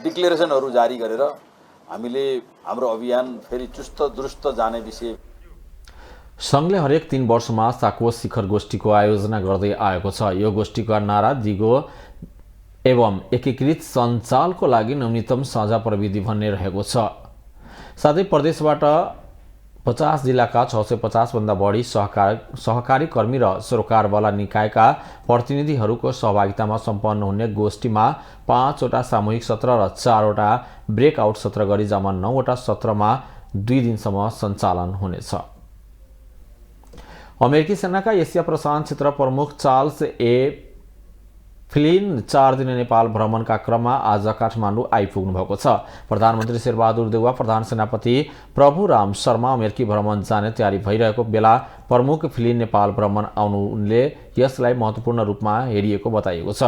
S14: डिक्लेरेसनहरू जारी गरेर हामीले हाम्रो अभियान फेरि चुस्त दुरुस्त जाने विषय।
S1: सङ्घले हरेक 3 वर्षमा साकोस शिखर गोष्ठीको आयोजना गर्दै आएको छ। यो गोष्ठीको नारा दिगो एवं एकीकृत सञ्चालको लागि न्यूनतम साझा प्रविधि भन्ने रहेको छ। साथै प्रदेशबाट 50 जिल्लाका 650 भन्दा बढी सहकारी कर्मी र सरोकारवाला निकायका प्रतिनिधिहरूको सहभागितामा सम्पन्न हुने गोष्ठीमा 5 वटा सामूहिक सत्र र 4 वटा ब्रेकआउट सत्र गरी जम्मा 9 वटा सत्रमा 2 दिनसम्म सञ्चालन हुनेछ। अमेरिकी सेनाका एसिया प्रशान्त क्षेत्र प्रमुख चार्ल्स ए फ्लिन 4 दिने नेपाल भ्रमणका क्रममा आज काठमाडौँ आइपुग्नु भएको छ। प्रधानमन्त्री शेरबहादुर देउवा, प्रधान सेनापति प्रभुराम शर्मा अमेरिकी भ्रमण जाने तयारी भइरहेको बेला प्रमुख फ्लिन नेपाल भ्रमण आउनुले यसलाई महत्त्वपूर्ण रूपमा हेरिएको बताइएको छ।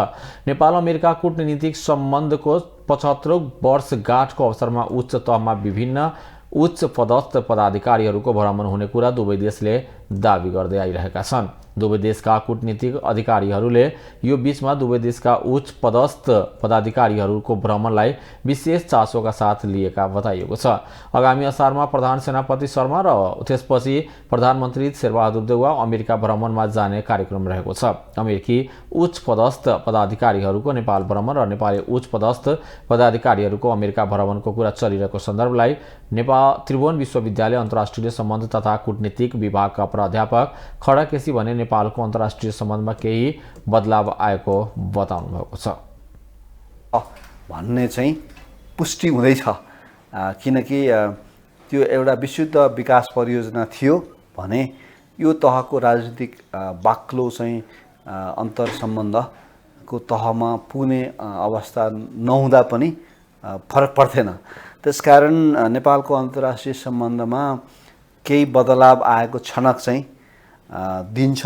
S1: नेपाल अमेरिका कूटनीतिक सम्बन्धको 75औं वर्षगाँठको अवसरमा उच्च तहमा विभिन्न उच्च पदस्थ पदाधिकारीहरूको भ्रमण हुने कुरा दुवै देशले दाबी गर्दै आइरहेका छन्। दुवै देशका कूटनीतिक अधिकारीहरूले यो बीचमा दुवै देशका उच्च पदस्थ पदाधिकारीहरूको भ्रमणलाई विशेष चासोका साथ लिएका बताइएको छ। आगामी असारमा प्रधान सेनापति शर्मा र त्यसपछि प्रधानमन्त्री शेरबहादुर देउवा अमेरिका भ्रमणमा जाने कार्यक्रम रहेको छ। अमेरिकी उच्च पदस्थ पदाधिकारीहरूको नेपाल भ्रमण र नेपाली उच्च पदस्थ पदाधिकारीहरूको अमेरिका भ्रमणको कुरा चलिरहेको सन्दर्भलाई नेपाल त्रिभुवन विश्वविद्यालय अन्तर्राष्ट्रिय सम्बन्ध तथा कूटनीतिक विभागका प्राध्यापक खडकेसी भने नेपालको अन्तर्राष्ट्रिय सम्बन्धमा केही बदलाव आएको बताउनु भएको छ
S15: भन्ने चाहिँ पुष्टि हुँदैछ। किनकि त्यो एउटा विशुद्ध विकास परियोजना थियो भने यो तहको राजनीतिक बाक्लो चाहिँ अन्तर सम्बन्धको तहमा पुग्ने अवस्था नहुँदा पनि फरक पर्थेन। त्यसकारण नेपालको अन्तर्राष्ट्रिय सम्बन्धमा केही बदलाव आएको छनक चाहिँ दिन्छ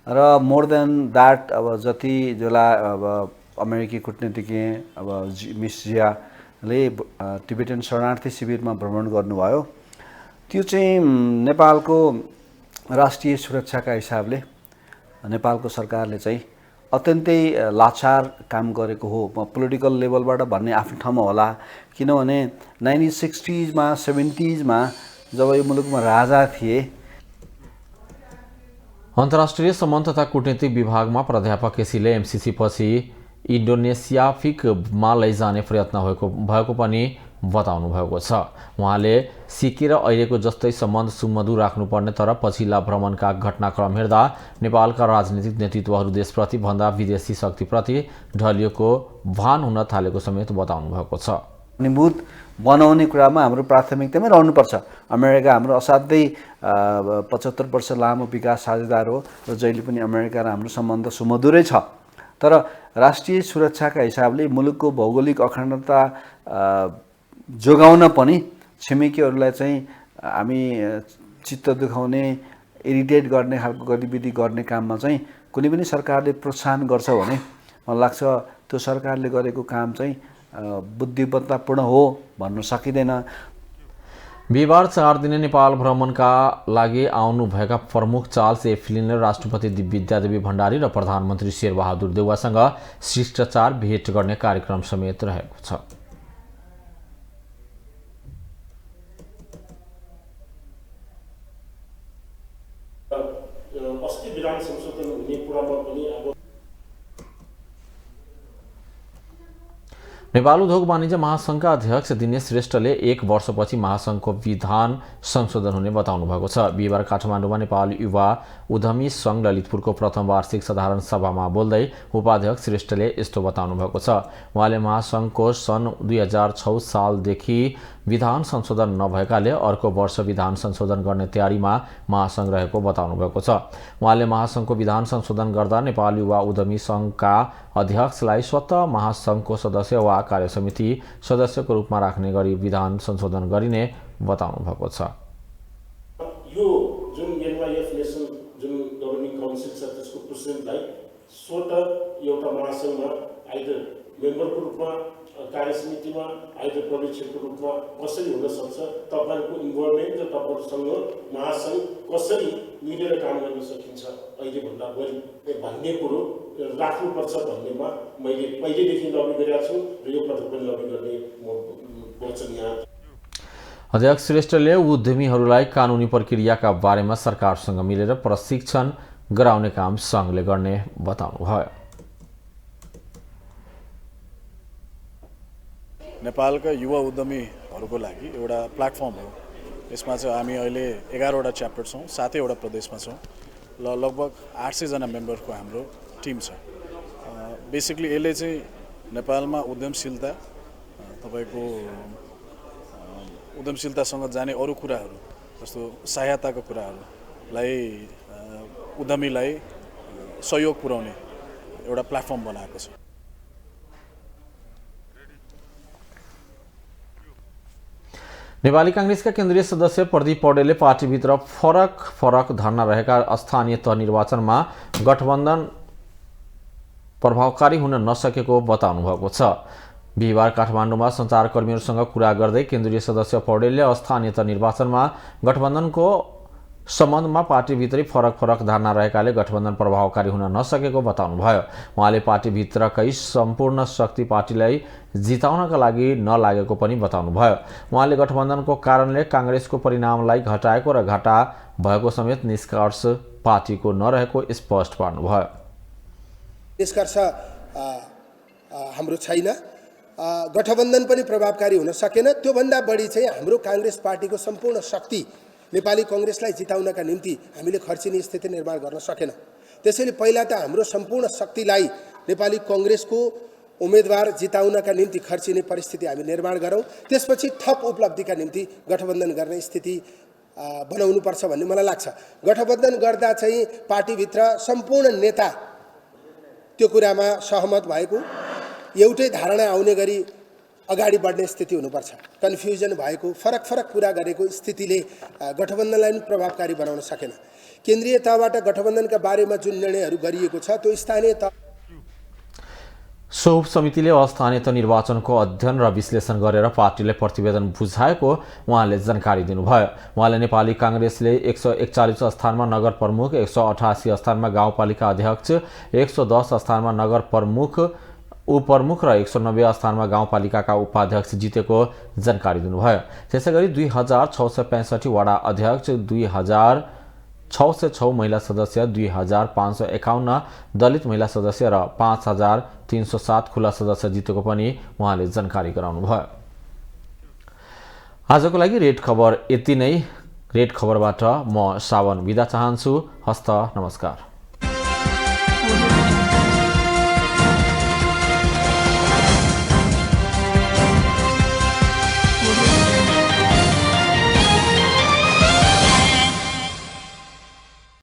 S15: र मोर देन द्याट अब जति जसलाई अब अमेरिकी कूटनीतिज्ञ अब मिस जियाले टिबेटन शरणार्थी शिविरमा भ्रमण गर्नुभयो, त्यो चाहिँ नेपालको राष्ट्रिय सुरक्षाका हिसाबले नेपालको सरकारले चाहिँ अत्यन्तै लाचार काम गरेको हो। पोलिटिकल लेभलबाट भन्ने आफ्नो ठाउँमा होला, किनभने 1960s मा 70s मा जब यो मुलुकमा राजा थिए।
S1: अन्तर्राष्ट्रिय सम्बन्ध तथा कूटनीतिक विभागमा प्राध्यापक केसीले एमसीसी पछि इन्डोनेसियामा लैजाने प्रयत्न भएको पनि बताउनु भएको छ। उहाँले सिकेर अहिलेको जस्तै सम्बन्ध सुमधुर राख्नुपर्ने तर पछिल्ला भ्रमणका घटनाक्रम हेर्दा नेपालका राजनीतिक नेतृत्वहरू देशप्रति भन्दा विदेशी शक्तिप्रति ढलिएको भान हुन थालेको समेत बताउनु भएको छ।
S15: निभूत बनाउने कुरामा हाम्रो प्राथमिकतामै रहनुपर्छ। अमेरिका हाम्रो असाध्यै 75 वर्ष लामो विकास साझेदार हो र जहिले पनि अमेरिका र हाम्रो सम्बन्ध सुमधुरै छ। तर राष्ट्रिय सुरक्षाका हिसाबले मुलुकको भौगोलिक अखण्डता जोगाउन पनि छिमेकीहरूलाई चाहिँ हामी चित्त दुखाउने, इरिटेट गर्ने खालको गतिविधि गर्ने काममा चाहिँ कुनै पनि सरकारले प्रोत्साहन गर्छ भने मलाई लाग्छ त्यो सरकारले गरेको काम चाहिँ बुद्धिमत्तापूर्ण हो भन्न सकिँदैन।
S1: बिहिबार 4 दिने नेपाल भ्रमणका लागि आउनुभएका प्रमुख चार्ल्स एफ्लिन र राष्ट्रपति विद्यादेवी भण्डारी र प्रधानमन्त्री शेरबहादुर देउवासँग शिष्टाचार भेट गर्ने कार्यक्रम समेत रहेको छ। नेपाल उद्योग वाणिज्य महासंघका अध्यक्ष दिनेश श्रेष्ठले 1 वर्षपछि महासंघको विधान संशोधन हुने बताउनु भएको छ। बिहिबार काठमाडौँमा नेपाल युवा उद्यमी संघ ललितपुरको प्रथम वार्षिक साधारण सभामा बोल्दै उपाध्यक्ष श्रेष्ठले यस्तो बताउनु भएको छ। उहाँले महासंघको सन् 2006 सालदेखि विधान संशोधन नभएकाले अर्को वर्ष विधान संशोधन गर्ने तयारीमा महासंघ रहेको बताउनु भएको छ। उहाँले महासंघको विधान संशोधन गर्दा नेपाल युवा उद्यमी संघका अध्यक्षलाई स्वतः महासंघको सदस्य वा कार्यसमिति सदस्यको रूपमा राख्ने गरी विधान संशोधन गरिने बताउनु भएको छ।
S16: यो जुन एनवाईएफ नेसन जुन गभर्निङ काउन्सिल छ त्यसको प्रेसिडेन्टलाई स्वतः एउटा महासंघमा आइदर मेम्बरको रूपमा, कार्यसमितिमा, आइदर पर्यवेक्षकको रूपमा कसरी हुन सक्छ, तपाईहरुको इन्भल्भमेन्ट र तपाईहरुसँग महासंघ कसरी मिलेर काम गर्न सकिन्छ अहिले भन्दा बढी भन्ने कुरो राख्नुपर्छ भन्नेमा मैले पहिलेदेखि लबी गरेको छु र यो पटक पनि लबी गर्ने म वचन यहाँ।
S1: अध्यक्ष श्रेष्ठले उद्यमीहरूलाई कानुनी प्रक्रियाका बारेमा सरकारसँग मिलेर प्रशिक्षण गराउने काम संघले गर्ने बताउनुभयो।
S17: नेपालका युवा उद्यमीहरूको लागि एउटा प्लेटफर्म हो। यसमा चाहिँ हामी अहिले 11वटा च्याप्टर छौँ, 7वटा प्रदेशमा छौँ, लगभग 800 जना मेम्बरको हाम्रो टिम छ। बेसिकली यसले चाहिँ नेपालमा उद्यमशीलता, तपाईको उद्यमशीलतासँग जाने अरू कुराहरू जस्तो सहायताका कुराहरूलाई उद्यमीलाई सहयोग पुर्याउने एउटा प्लेटफर्म बनाएको छ।
S1: नेपाली कांग्रेसका केन्द्रीय सदस्य प्रदीप पौडेलले पार्टीभित्र फरक धारणा रहेका स्थानीय तह निर्वाचनमा गठबन्धन प्रभावकारी हुन नसकेको बताउनु भएको छ। बिहिबार काठमाडौँमा सञ्चारकर्मीहरूसँग कुरा गर्दै केन्द्रीय सदस्य पौडेलले स्थानीय तह निर्वाचनमा गठबन्धनको सम्बन्धमा पार्टीभित्रै फरक धारणा रहेकाले गठबन्धन प्रभावकारी हुन नसकेको बताउनुभयो। उहाँले पार्टीभित्रकै सम्पूर्ण शक्ति पार्टीलाई जिताउनका लागि नलागेको पनि बताउनुभयो। उहाँले गठबन्धनको कारणले कांग्रेसको परिणामलाई घटाएको र घाटा भएको समेत निष्कर्ष पार्टीको नरहेको स्पष्ट पार्नुभयो।
S18: निष्कर्ष हाम्रो छैन, गठबन्धन पनि प्रभावकारी हुन सकेन। त्योभन्दा बढी चाहिँ हाम्रो कांग्रेस पार्टीको सम्पूर्ण शक्ति नेपाली कांग्रेसलाई जिताउनका निम्ति हामीले खर्चिने स्थिति निर्माण गर्न सकेन। त्यसैले पहिला त हाम्रो सम्पूर्ण शक्तिलाई नेपाली कांग्रेसको उम्मेदवार जिताउनका निम्ति खर्चिने परिस्थिति हामी निर्माण गरौँ, त्यसपछि थप उपलब्धिका निम्ति गठबन्धन गर्ने स्थिति बनाउनुपर्छ भन्ने मलाई लाग्छ। गठबन्धन गर्दा चाहिँ पार्टीभित्र सम्पूर्ण नेता त्यो कुरामा सहमत भएको, एउटै धारणा आउने गरी अगाडि बढ्ने स्थिति हुनुपर्छ। कन्फ्युजन भएको, फरक कुरा गरेको स्थितिले गठबन्धनलाई पनि प्रभावकारी बनाउन सकेन। केन्द्रीय तहबाट गठबन्धनका बारेमा जुन निर्णयहरू गरिएको छ त्यो स्थानीय तह।
S1: सोप समितिले अस्थानीय निर्वाचनको अध्ययन र विश्लेषण गरेर पार्टीले प्रतिवेदन बुझाएको उहाँले जानकारी दिनुभयो। उहाँले नेपाली कांग्रेसले 141 स्थानमा नगर प्रमुख, 188 स्थानमा गाउँपालिका अध्यक्ष, 110 स्थानमा नगर प्रमुख, उपप्रमुख र 190 स्थानमा गाउँपालिकाका उपाध्यक्ष जितेको जानकारी दिनुभयो। त्यसैगरी 2665 वडा अध्यक्ष, 2606 महिला सदस्य, 2551 दलित महिला सदस्य र 5307 खुला सदस्य जितेको पनि उहाँले जानकारी गराउनुभयो। आजको लागि रेड खबर यति नै। रेड खबरबाट म सावन बिदा चाहन्छु। हस्त नमस्कार।